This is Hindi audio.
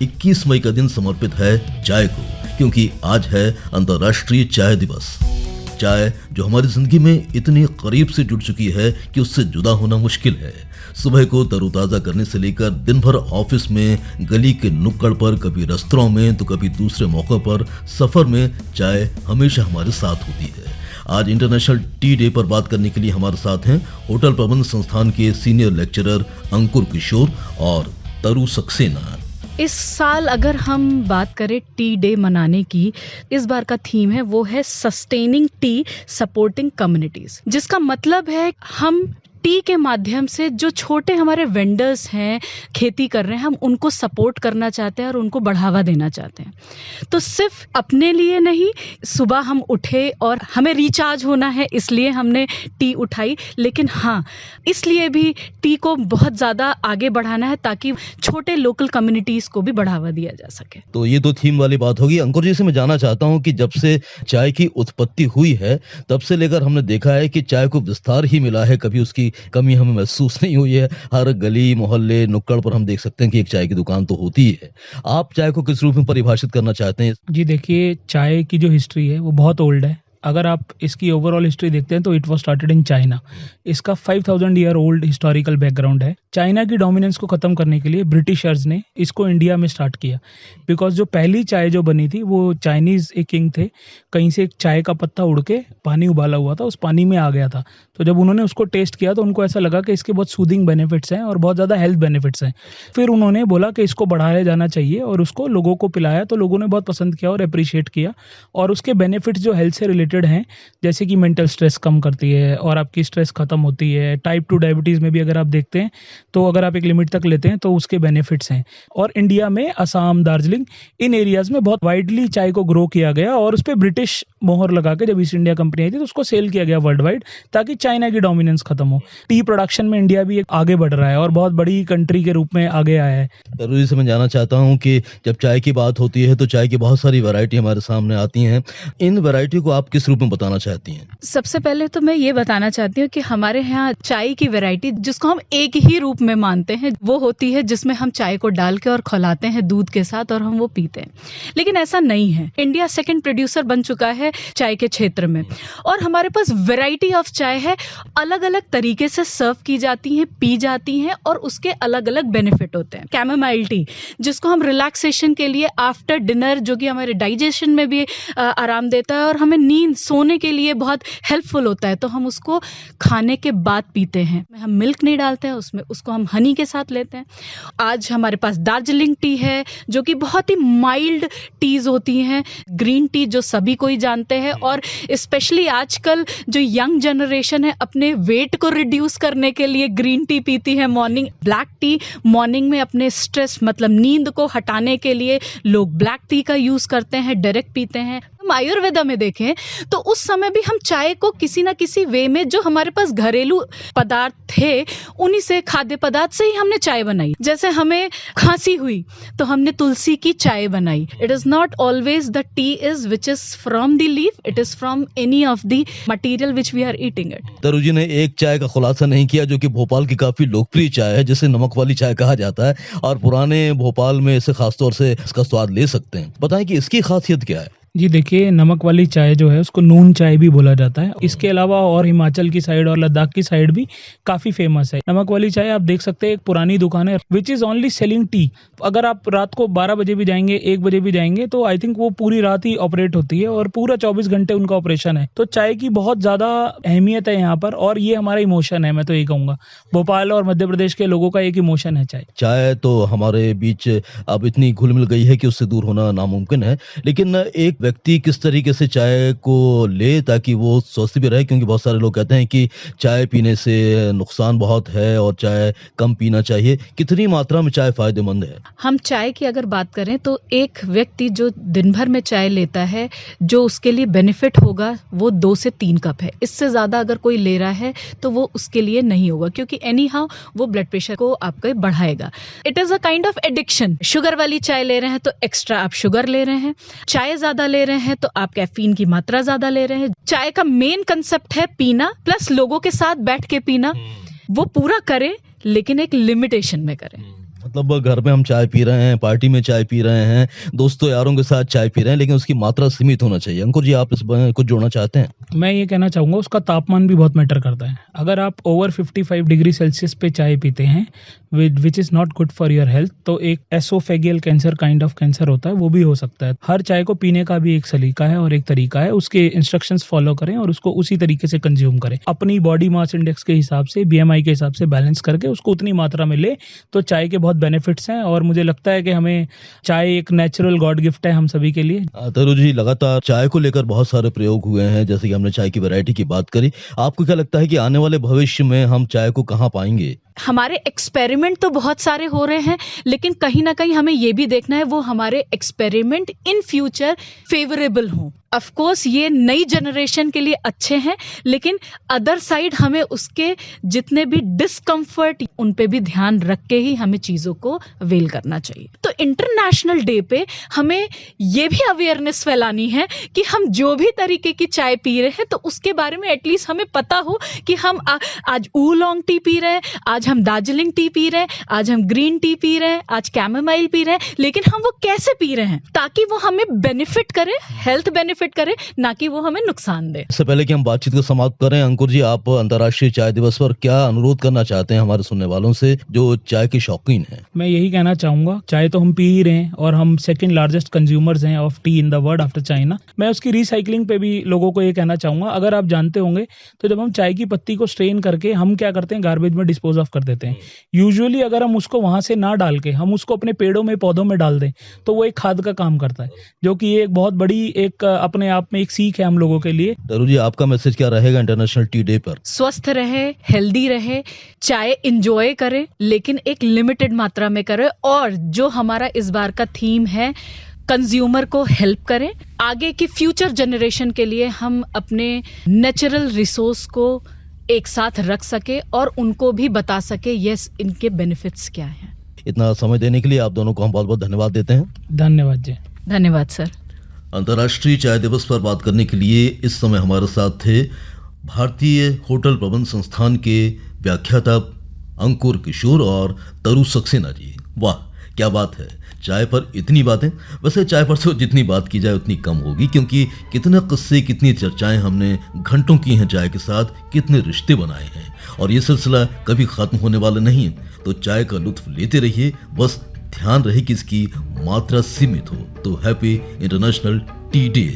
21 मई का दिन समर्पित है चाय को, क्योंकि आज है अंतर्राष्ट्रीय चाय दिवस। चाय जो हमारी जिंदगी में इतनी करीब से जुड़ चुकी है कि उससे जुदा होना मुश्किल है। सुबह को तरोताजा करने से लेकर दिन भर ऑफिस में, गली के नुक्कड़ पर, कभी रेस्तरां में तो कभी दूसरे मौकों पर, सफर में चाय हमेशा हमारे साथ होती है। आज इंटरनेशनल टी डे पर बात करने के लिए हमारे साथ हैं होटल प्रबंध संस्थान के सीनियर लेक्चरर अंकुर किशोर और तरु सक्सेना। इस साल अगर हम बात करें टी डे मनाने की, इस बार का थीम है वो है सस्टेनिंग टी सपोर्टिंग कम्युनिटीज, जिसका मतलब है हम टी के माध्यम से जो छोटे हमारे वेंडर्स हैं, खेती कर रहे हैं, हम उनको सपोर्ट करना चाहते हैं और उनको बढ़ावा देना चाहते हैं। तो सिर्फ अपने लिए नहीं, सुबह हम उठे और हमें रिचार्ज होना है इसलिए हमने टी उठाई, लेकिन हाँ, इसलिए भी टी को बहुत ज़्यादा आगे बढ़ाना है ताकि छोटे लोकल कम्युनिटीज़ को भी बढ़ावा दिया जा सके। तो ये तो थीम वाली बात होगी। अंकुर जी से मैं जानना चाहता हूँ कि जब से चाय की उत्पत्ति हुई है तब से लेकर हमने देखा है कि चाय को विस्तार ही मिला है, कभी उसकी कमी हमें महसूस नहीं हुई है। हर गली, मोहल्ले, नुक्कड़ पर हम देख सकते हैं कि एक चाय की दुकान तो होती ही है। आप चाय को किस रूप में परिभाषित करना चाहते हैं? जी देखिए, चाय की जो हिस्ट्री है वो बहुत ओल्ड है। अगर आप इसकी ओवरऑल हिस्ट्री देखते हैं तो it was started in China. इसका 5000 ईयर ओल्ड हिस्टोरिकल बैकग्राउंड है। चाइना की डोमिनेंस को खत्म करने के लिए ब्रिटिशर्स ने इसको इंडिया में स्टार्ट किया, बिकॉज जो पहली चाय जो बनी थी वो चाइनीज एक किंग थे, कहीं से एक चाय का पत्ता उड़ के पानी उबाला हुआ था, उस पानी में आ गया था। तो जब उन्होंने उसको टेस्ट किया तो उनको ऐसा लगा कि इसके बहुत सूदिंग बेनिफिट्स हैं और बहुत ज़्यादा हेल्थ बेनिफिट्स हैं। फिर उन्होंने बोला कि इसको बढ़ाया जाना चाहिए और उसको लोगों को पिलाया, तो लोगों ने बहुत पसंद किया और अप्रिशिएट किया। और उसके बेनिफिट्स जो हेल्थ से रिलेटेड हैं, जैसे कि मेंटल स्ट्रेस कम करती है और आपकी स्ट्रेस खत्म होती है। टाइप 2 डायबिटीज़ में भी अगर आप देखते हैं तो अगर आप एक लिमिट तक लेते हैं तो उसके बेनिफिट्स हैं। और इंडिया में असम, दार्जिलिंग, इन एरियाज़ में बहुत वाइडली चाय को ग्रो किया गया और उस पर ब्रिटिश मोहर लगा के जब ईस्ट इंडिया कंपनी आई थी तो उसको सेल किया गया वर्ल्ड वाइड, ताकि चाइना की डोमिनेंस खत्म हो। टी प्रोडक्शन में इंडिया भी एक आगे बढ़ रहा है और बहुत बड़ी कंट्री के रूप में आगे आया है। जरूरी से मैं जानना चाहता हूँ कि जब चाय की बात होती है तो चाय की बहुत सारी वैरायटी हमारे सामने आती हैं। इन वैरायटी को आप किस रूप में बताना चाहती हैं? सबसे पहले तो मैं ये बताना चाहती हूँ कि हमारे यहाँ चाय की वैरायटी जिसको हम एक ही रूप में मानते हैं वो होती है जिसमें हम चाय को डाल के और खौलाते हैं दूध के साथ और हम वो पीते हैं, लेकिन ऐसा नहीं है। इंडिया सेकंड प्रोड्यूसर बन चुका है चाय के क्षेत्र में और हमारे पास वैरायटी ऑफ चाय है, अलग अलग तरीके से सर्व की जाती हैं, पी जाती हैं और उसके अलग अलग बेनिफिट होते हैं। कैमोमाइल टी जिसको हम रिलैक्सेशन के लिए आफ्टर डिनर, जो कि हमारे डाइजेशन में भी आराम देता है और हमें नींद सोने के लिए बहुत हेल्पफुल होता है, तो हम उसको खाने के बाद पीते हैं। हम मिल्क नहीं डालते हैं उसमें, उसको हम हनी के साथ लेते हैं। आज हमारे पास दार्जिलिंग टी है जो कि बहुत ही माइल्ड टीज होती हैं, ग्रीन टी जो सभी कोई जानते हैं और स्पेशली आजकल जो यंग जनरेशन है अपने वेट को रिड्यूस करने के लिए ग्रीन टी पीती है मॉर्निंग। ब्लैक टी मॉर्निंग में अपने स्ट्रेस मतलब नींद को हटाने के लिए लोग ब्लैक टी का यूज करते हैं, डायरेक्ट पीते हैं। हम आयुर्वेदा में देखें तो उस समय भी हम चाय को किसी ना किसी वे में जो हमारे पास घरेलू पदार्थ थे उन्हीं से, खाद्य पदार्थ से ही हमने चाय बनाई। जैसे हमें खांसी हुई तो हमने तुलसी की चाय बनाई। It is not always the tea is which is from the leaf, it is from any of the material which we are eating it. Taru ji ने एक चाय का खुलासा नहीं किया जो कि भोपाल की काफी लोकप्रिय चाय है, जिसे नमक वाली चाय कहा जाता है और पुराने भोपाल में इसे खासतौर से इसका स्वाद ले सकते हैं। बताएं कि इसकी खासियत क्या है? जी देखिए, नमक वाली चाय जो है उसको नून चाय भी बोला जाता है। इसके अलावा और हिमाचल की साइड और लद्दाख की साइड भी काफ़ी फेमस है। नमक वाली चाय आप देख सकते हैं एक पुरानी दुकान है which is only selling T. अगर आप रात को 12 बजे भी जाएंगे, 1 बजे भी जाएंगे तो आई थिंक वो पूरी रात ही ऑपरेट होती है और पूरा 24 घंटे उनका ऑपरेशन है। तो चाय की बहुत ज़्यादा अहमियत है यहाँ पर और ये हमारा इमोशन है। मैं तो ये कहूँगा भोपाल और मध्य प्रदेश के लोगों का एक इमोशन है चाय। चाय तो हमारे बीच अब इतनी घुल मिल गई है कि उससे दूर होना नामुमकिन है, लेकिन एक व्यक्ति किस तरीके से चाय को ले ताकि वो स्वस्थ भी रहे, क्योंकि बहुत सारे लोग कहते हैं कि चाय पीने से नुकसान बहुत है और चाय कम पीना चाहिए। कितनी मात्रा में चाय फायदेमंद है? हम चाय की अगर बात करें तो एक व्यक्ति जो दिन भर में चाय लेता है जो उसके लिए बेनिफिट होगा वो 2 से 3 कप है। इससे ज्यादा अगर कोई ले रहा है तो वो उसके लिए नहीं होगा, क्योंकि एनी हाउ वो ब्लड प्रेशर को आपके बढ़ाएगा। It is a kind of addiction. Sugar वाली चाय ले रहे हैं तो एक्स्ट्रा आप शुगर ले रहे हैं, चाय ज्यादा ले रहे हैं तो आप कैफीन की मात्रा ज्यादा ले रहे हैं। चाय का मेन कंसेप्ट है पीना प्लस लोगों के साथ बैठ के पीना। वो पूरा करें लेकिन एक लिमिटेशन में करें। मतलब घर में हम चाय पी रहे हैं, पार्टी में चाय पी रहे हैं, दोस्तों यारों के साथ चाय पी रहे हैं, लेकिन उसकी मात्रा सीमित होना चाहिए। अंकुर जी, आप इस पर कुछ जोड़ना चाहते हैं? मैं ये कहना चाहूँगा उसका तापमान भी बहुत मैटर करता है। अगर आप ओवर 55 डिग्री सेल्सियस पे चाय पीते हैं which is not good for your health, तो एक एसोफेगियल कैंसर काइंड ऑफ कैंसर होता है, वो भी हो सकता है। हर चाय को पीने का भी एक सलीका है और एक तरीका है, उसके इंस्ट्रक्शंस फॉलो करें और उसको उसी तरीके से कंज्यूम करें। अपनी बॉडी मास इंडेक्स के हिसाब से, बीएमआई के हिसाब से बैलेंस करके उसको उतनी मात्रा में ले, तो चाय के बहुत बेनिफिट्स हैं और मुझे लगता है कि हमें चाय एक नेचुरल गॉड गिफ्ट है हम सभी के लिए। तरुण जी, लगातार चाय को लेकर बहुत सारे प्रयोग हुए हैं, जैसे कि हमने चाय की वैरायटी की बात करी। आपको क्या लगता है कि आने वाले भविष्य में हम चाय को कहाँ पाएंगे? हमारे एक्सपेरिमेंट तो बहुत सारे हो रहे हैं, लेकिन कहीं ना कहीं हमें ये भी देखना है वो हमारे एक्सपेरिमेंट इन फ्यूचर फेवरेबल हों। ऑफ कोर्स ये नई जनरेशन के लिए अच्छे हैं, लेकिन अदर साइड हमें उसके जितने भी डिस्कम्फर्ट उन पे भी ध्यान रख के ही हमें चीज़ों को अवेल करना चाहिए। तो इंटरनेशनल डे पे हमें ये भी अवेयरनेस फैलानी है कि हम जो भी तरीके की चाय पी रहे हैं तो उसके बारे में एटलीस्ट हमें पता हो कि हम आज ऊलॉन्ग टी पी रहे हैं, आज हम दार्जिलिंग टी पी रहे हैं, आज हम ग्रीन टी पी रहे हैं, आज कैमोमाइल पी रहे हैं, लेकिन हम वो कैसे पी रहे हैं ताकि वो हमें बेनिफिट करे, हेल्थ बेनिफिट करे, ना कि वो हमें नुकसान दे। इससे पहले कि हम बातचीत को समाप्त करें, अंकुर जी, आप अंतर्राष्ट्रीय चाय दिवस पर क्या अनुरोध करना चाहते हैं हमारे सुनने वालों से जो चाय के शौकीन हैं? मैं यही कहना चाहूँगा, चाय तो हम पी ही रहे हैं और हम सेकंड लार्जेस्ट कंज्यूमर्स हैं of T in the world after China. मैं उसकी रिसाइकलिंग पे भी लोगों को ये कहना चाहूँगा। अगर आप जानते होंगे तो जब हम चाय की पत्ती को स्ट्रेन करके हम क्या करते हैं, गार्बेज में डिस्पोज ऑफ कर देते हैं। यूजुअली अगर हम उसको वहां से ना डाल के हम उसको अपने पेड़ों में, पौधों में डाल दें तो वो एक खाद का काम करता है, जो कि एक बहुत बड़ी एक अपने आप में एक सीख है हम लोगों के लिए। तरुण जी, आपका मैसेज क्या रहेगा इंटरनेशनल टी डे पर? स्वस्थ रहे, हेल्दी रहे, चाय इंजॉय करे, लेकिन एक लिमिटेड मात्रा में करे, और जो हमारा इस बार का थीम है कंज्यूमर को हेल्प करें। आगे की फ्यूचर जनरेशन के लिए हम अपने नेचुरल रिसोर्स को एक साथ रख सके और उनको भी बता सके यस इनके बेनिफिट्स क्या हैं। इतना समय देने के लिए आप दोनों को हम बहुत बहुत धन्यवाद देते हैं। धन्यवाद जी। धन्यवाद सर। अंतर्राष्ट्रीय चाय दिवस पर बात करने के लिए इस समय हमारे साथ थे भारतीय होटल प्रबंध संस्थान के व्याख्याता अंकुर किशोर और तरु सक्सेना जी। वाह, क्या बात है, चाय पर इतनी बातें। वैसे चाय पर तो जितनी बात की जाए उतनी कम होगी, क्योंकि कितने किस्से, कितनी चर्चाएं हमने घंटों की हैं चाय के साथ, कितने रिश्ते बनाए हैं, और ये सिलसिला कभी खत्म होने वाला नहीं है। तो चाय का लुत्फ लेते रहिए, बस ध्यान रहे कि इसकी मात्रा सीमित हो। तो हैप्पी इंटरनेशनल टी डे।